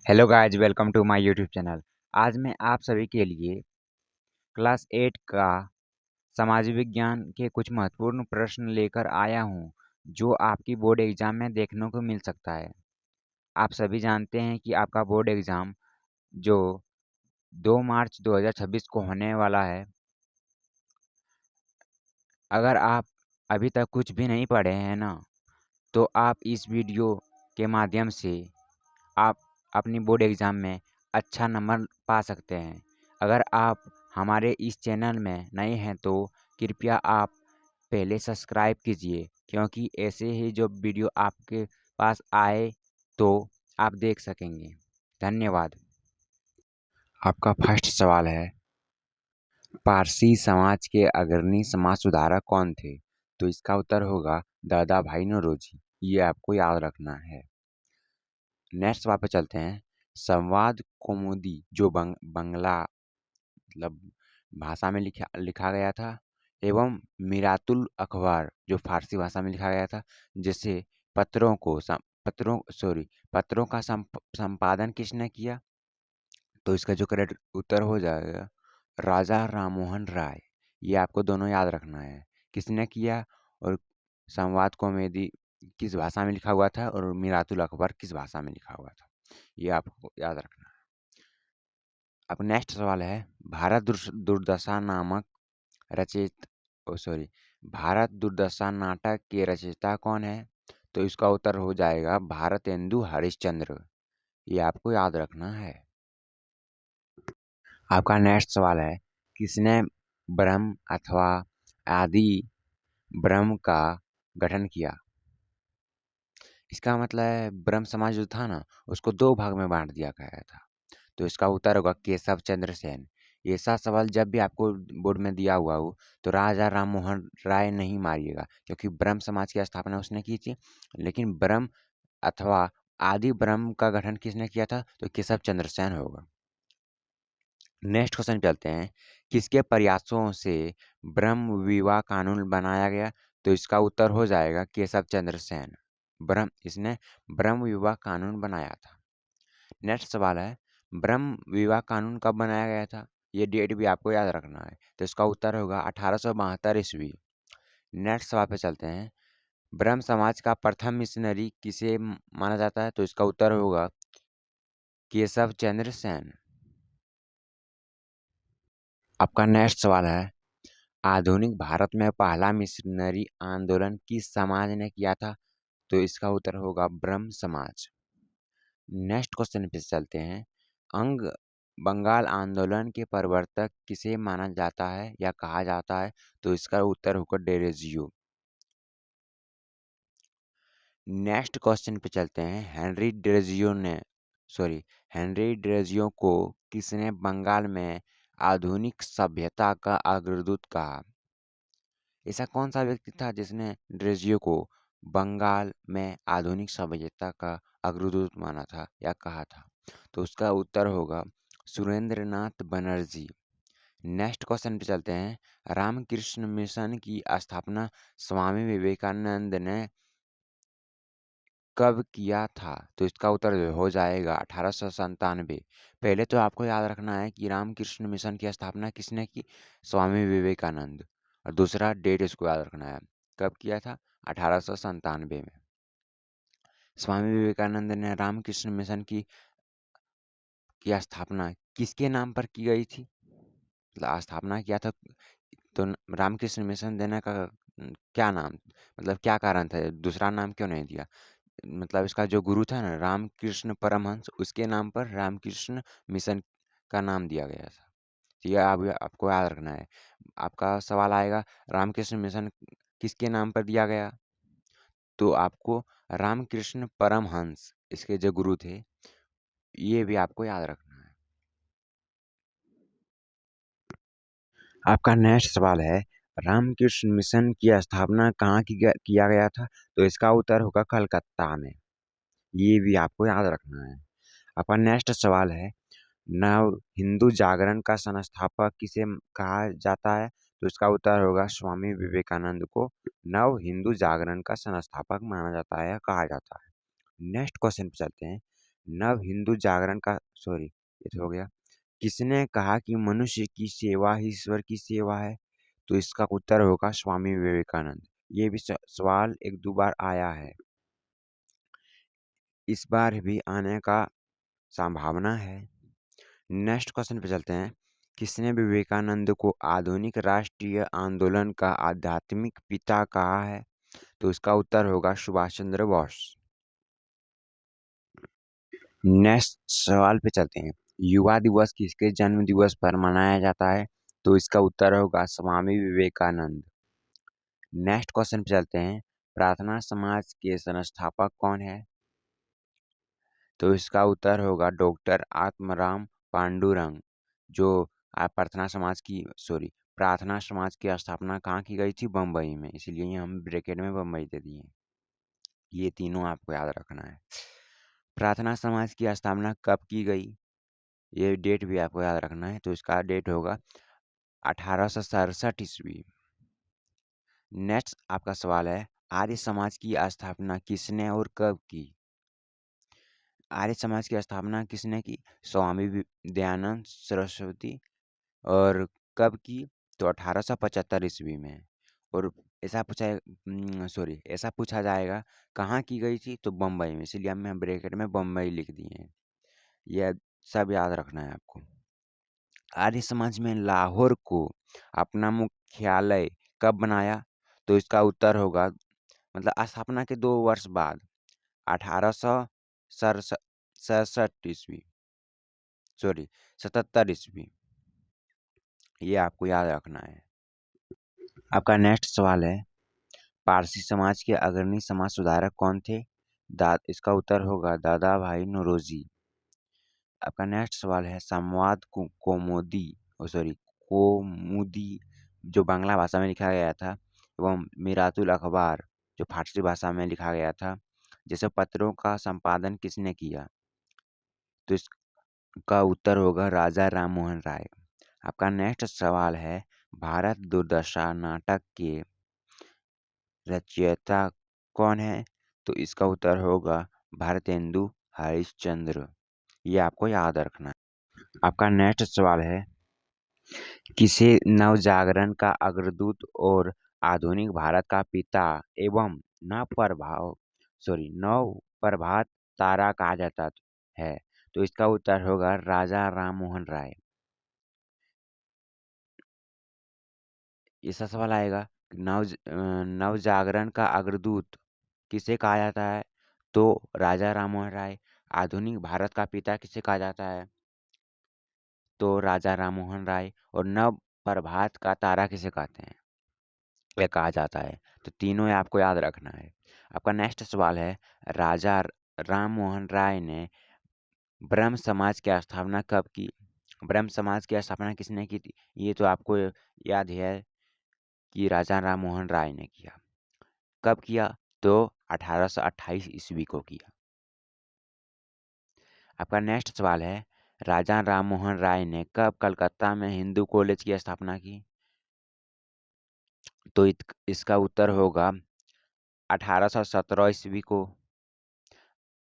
Hello guys, welcome to my YouTube channel. आज मैं आप सभी के लिए क्लास 8 का सामाजिक विज्ञान के कुछ महत्वपूर्ण प्रश्न लेकर आया हूं, जो आपकी बोर्ड एग्जाम में देखने को मिल सकता है। आप सभी जानते हैं कि आपका बोर्ड एग्जाम जो 2 मार्च 2026 को होने वाला है। अगर आप अभी तक कुछ भी नहीं पढ़े हैं ना, तो आप इस वीडियो के माध्यम से आप अपनी बोर्ड एग्ज़ाम में अच्छा नंबर पा सकते हैं। अगर आप हमारे इस चैनल में नए हैं तो कृपया आप पहले सब्सक्राइब कीजिए, क्योंकि ऐसे ही जो वीडियो आपके पास आए तो आप देख सकेंगे। धन्यवाद। आपका फर्स्ट सवाल है, पारसी समाज के अग्रणी समाज सुधारक कौन थे? तो इसका उत्तर होगा दादा भाई नौरोजी। ये आपको याद रखना है। नेक्स्ट सवाल पे चलते हैं। संवाद कौमुदी जो बंगला मतलब भाषा में लिखा लिखा गया था, एवं मिरातुल अखबार जो फारसी भाषा में लिखा गया था, जिससे पत्रों का संपादन किसने किया? तो इसका जो करेक्ट उत्तर हो जाएगा राजा राममोहन राय। ये आपको दोनों याद रखना है, किसने किया और संवाद कॉमेडी किस भाषा में लिखा हुआ था और मिरातुल अखबार किस भाषा में लिखा हुआ था। ये आपको याद रखना है। अब नेक्स्ट सवाल है, दुर्दशा नामक रचित भारत दुर्दशा नाटक के रचयिता कौन है? तो इसका उत्तर हो जाएगा भारतेंदु हरिश्चंद्र। ये आपको याद रखना है। आपका नेक्स्ट सवाल है, किसने ब्रह्म अथवा आदि ब्रह्म का गठन किया? इसका मतलब है ब्रह्म समाज जो था ना, उसको दो भाग में बांट दिया गया था। तो इसका उत्तर होगा केशव चंद्र सेन। ऐसा सवाल जब भी आपको बोर्ड में दिया हुआ हो तो राजा राममोहन राय नहीं मारिएगा, क्योंकि ब्रह्म समाज की स्थापना उसने की थी। लेकिन ब्रह्म अथवा आदि ब्रह्म का गठन किसने किया था? तो केशव चंद्र सेन होगा। नेक्स्ट क्वेश्चन चलते हैं, किसके प्रयासों से ब्रह्म विवाह कानून बनाया गया? तो इसका उत्तर हो जाएगा केशव चंद्र सेन। इसने ब्रह्म विवाह कानून बनाया था। नेक्स्ट सवाल है, ब्रह्म विवाह कानून कब बनाया गया था? ये डेट भी आपको याद रखना है। तो इसका उत्तर होगा 1872 ईस्वी। नेक्स्ट सवाल पे चलते हैं, ब्रह्म समाज का प्रथम मिशनरी किसे माना जाता है? तो इसका उत्तर होगा केशव चंद्र सेन। आपका नेक्स्ट सवाल है, आधुनिक भारत में पहला मिशनरी आंदोलन किस समाज ने किया था? तो इसका उत्तर होगा ब्रह्म समाज। नेक्स्ट क्वेश्चन पे चलते हैं, अंग बंगाल आंदोलन के प्रवर्तक किसे माना जाता है या कहा जाता है? तो इसका उत्तर होगा डेरोजियो। नेक्स्ट क्वेश्चन पे चलते हैं, हेनरी डेरोजियो को किसने बंगाल में आधुनिक सभ्यता का अग्रदूत कहा? ऐसा कौन सा व्यक्ति था जिसने डेरोजियो को बंगाल में आधुनिक सभ्यता का अग्रदूत माना था या कहा था? तो उसका उत्तर होगा सुरेंद्रनाथ बनर्जी। नेक्स्ट क्वेश्चन पे चलते हैं, रामकृष्ण मिशन की स्थापना स्वामी विवेकानंद ने कब किया था? तो इसका उत्तर हो जाएगा 1897। पहले तो आपको याद रखना है कि रामकृष्ण मिशन की स्थापना किसने की? स्वामी विवेकानंद। और दूसरा डेट इसको याद रखना है, कब किया था? 1897 में। स्वामी विवेकानंद ने रामकृष्ण मिशन की स्थापना किसके नाम पर की गई थी? मतलब स्थापना किया था तो रामकृष्ण मिशन देने का क्या नाम, मतलब क्या कारण था? दूसरा नाम क्यों नहीं दिया? मतलब इसका जो गुरु था ना रामकृष्ण परमहंस, उसके नाम पर रामकृष्ण मिशन का नाम दिया गया था। तो यह आपको याद रखना है। आपका सवाल आएगा रामकृष्ण मिशन किसके नाम पर दिया गया? तो आपको रामकृष्ण परमहंस इसके जो गुरु थे, ये भी आपको याद रखना है। आपका नेक्स्ट सवाल है, रामकृष्ण मिशन की स्थापना कहाँ किया गया था? तो इसका उत्तर होगा कलकत्ता में। ये भी आपको याद रखना है। आपका नेक्स्ट सवाल है, नव हिंदू जागरण का संस्थापक किसे कहा जाता है? तो इसका उत्तर होगा स्वामी विवेकानंद को नव हिंदू जागरण का संस्थापक माना जाता है या कहा जाता है। नेक्स्ट क्वेश्चन पे चलते हैं, नव हिंदू जागरण का सॉरी ये तो हो गया। किसने कहा कि मनुष्य की सेवा ही ईश्वर की सेवा है? तो इसका उत्तर होगा स्वामी विवेकानंद। ये भी सवाल एक दो बार आया है, इस बार भी आने का संभावना है। नेक्स्ट क्वेश्चन पे चलते हैं। किसने विवेकानंद को आधुनिक राष्ट्रीय आंदोलन का आध्यात्मिक पिता कहा है? तो इसका उत्तर होगा सुभाष चंद्र बोस। नेक्स्ट सवाल पे चलते हैं। युवा दिवस किसके जन्म दिवस पर मनाया जाता है? तो इसका उत्तर होगा स्वामी विवेकानंद। नेक्स्ट क्वेश्चन पे चलते हैं। प्रार्थना समाज के संस्थापक कौन है? तो इसका उत्तर होगा डॉक्टर आत्माराम पांडुरंग। जो प्रार्थना समाज की स्थापना कहाँ की गई थी? बम्बई में, इसलिए हम ब्रैकेट में बम्बई दे दिए। ये तीनों आपको याद रखना है। प्रार्थना समाज की स्थापना कब की गई, ये डेट भी आपको याद रखना है। तो इसका डेट होगा 1867 ईस्वी। नेक्स्ट आपका सवाल है, आर्य समाज की स्थापना किसने और कब की? आर्य समाज की स्थापना किसने की? स्वामी दयानंद सरस्वती। और कब की? तो 1875 ईस्वी में। और ऐसा पूछा जाएगा कहाँ की गई थी? तो बम्बई में, इसलिए हमने ब्रैकेट में बम्बई लिख दिए हैं। यह सब याद रखना है आपको। आर्य समाज में लाहौर को अपना मुख्यालय कब बनाया? तो इसका उत्तर होगा स्थापना के 2 वर्ष बाद, 1867 ईस्वी, 77 ईस्वी। ये आपको याद रखना है। आपका नेक्स्ट सवाल है, पारसी समाज के अग्रणी समाज सुधारक कौन थे? इसका उत्तर होगा दादा भाई नौरोजी। आपका नेक्स्ट सवाल है, संवाद कौमुदी जो बांग्ला भाषा में लिखा गया था, एवं मिरातुल अखबार जो फारसी भाषा में लिखा गया था, जैसे पत्रों का संपादन किसने किया? तो इसका उत्तर होगा राजा राम मोहन राय। आपका नेक्स्ट सवाल है, भारत दुर्दशा नाटक के रचयिता कौन है? तो इसका उत्तर होगा भारतेंदु हरिश्चंद्र। ये आपको याद रखना है। आपका नेक्स्ट सवाल है, किसे नवजागरण का अग्रदूत और आधुनिक भारत का पिता एवं नव प्रभात तारा कहा जाता है? तो इसका उत्तर होगा राजा राम मोहन राय। ऐसा सवाल आएगा कि नवजागरण का अग्रदूत किसे कहा जाता है? तो राजा राम मोहन राय। आधुनिक भारत का पिता किसे कहा जाता है? तो राजा राम मोहन राय। और नव प्रभात का तारा किसे कहते हैं, यह कहा जाता है? तो तीनों ही आपको याद रखना है। आपका नेक्स्ट सवाल है, राजा राम मोहन राय ने ब्रह्म समाज की स्थापना कब की? ब्रह्म समाज की स्थापना किसने की थी? ये तो आपको याद है कि राजा राम मोहन राय ने किया। कब किया? तो 1828 ईस्वी को किया। आपका नेक्स्ट सवाल है, राजा राम मोहन राय ने कब कलकत्ता में हिंदू कॉलेज की स्थापना की? तो इसका उत्तर होगा 1817 ईस्वी को।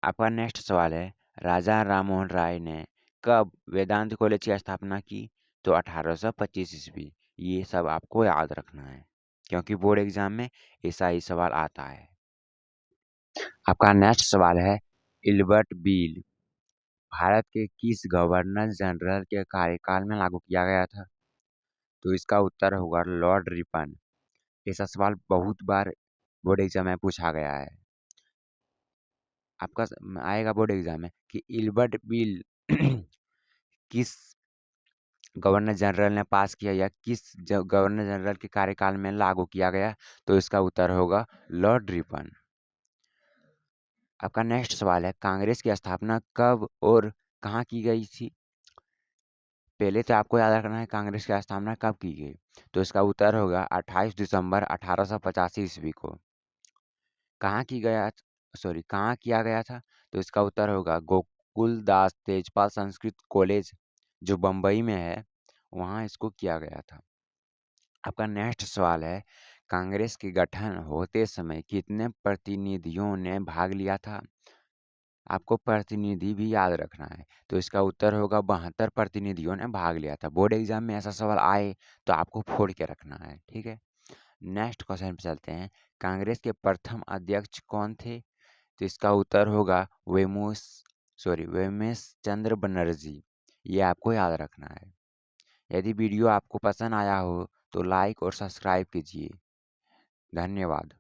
आपका नेक्स्ट सवाल है, राजा राम मोहन राय ने कब वेदांत कॉलेज की स्थापना की? तो 1825 ईस्वी। ये सब आपको याद रखना है, क्योंकि बोर्ड एग्जाम में ऐसा ही सवाल आता है। आपका नेक्स्ट सवाल है, इल्बर्ट बिल भारत के किस गवर्नर जनरल के कार्यकाल में लागू किया गया था? तो इसका उत्तर होगा लॉर्ड रिपन। ऐसा सवाल बहुत बार बोर्ड एग्जाम में पूछा गया है। आपका आएगा बोर्ड एग्जाम में कि इल्बर्ट बिल किस गवर्नर जनरल ने पास किया, या किस गवर्नर जनरल के कार्यकाल में लागू किया गया? तो इसका उत्तर होगा लॉर्ड रिपन। आपका नेक्स्ट सवाल है, कांग्रेस की स्थापना कब और कहाँ की गई थी? पहले तो आपको याद रखना है कांग्रेस की स्थापना कब की गई। तो इसका उत्तर होगा 28 दिसंबर 1885 ईस्वी को। कहाँ किया गया था? तो इसका उत्तर होगा गोकुल दास तेजपाल संस्कृत कॉलेज जो बम्बई में है, वहाँ इसको किया गया था। आपका नेक्स्ट सवाल है, कांग्रेस के गठन होते समय कितने प्रतिनिधियों ने भाग लिया था? आपको प्रतिनिधि भी याद रखना है। तो इसका उत्तर होगा 72 प्रतिनिधियों ने भाग लिया था। बोर्ड एग्जाम में ऐसा सवाल आए तो आपको फोड़ के रखना है, ठीक है। नेक्स्ट क्वेश्चन पे चलते हैं। कांग्रेस के प्रथम अध्यक्ष कौन थे? तो इसका उत्तर होगा वेमेश चंद्र बनर्जी। ये आपको याद रखना है। यदि वीडियो आपको पसंद आया हो तो लाइक और सब्सक्राइब कीजिए। धन्यवाद।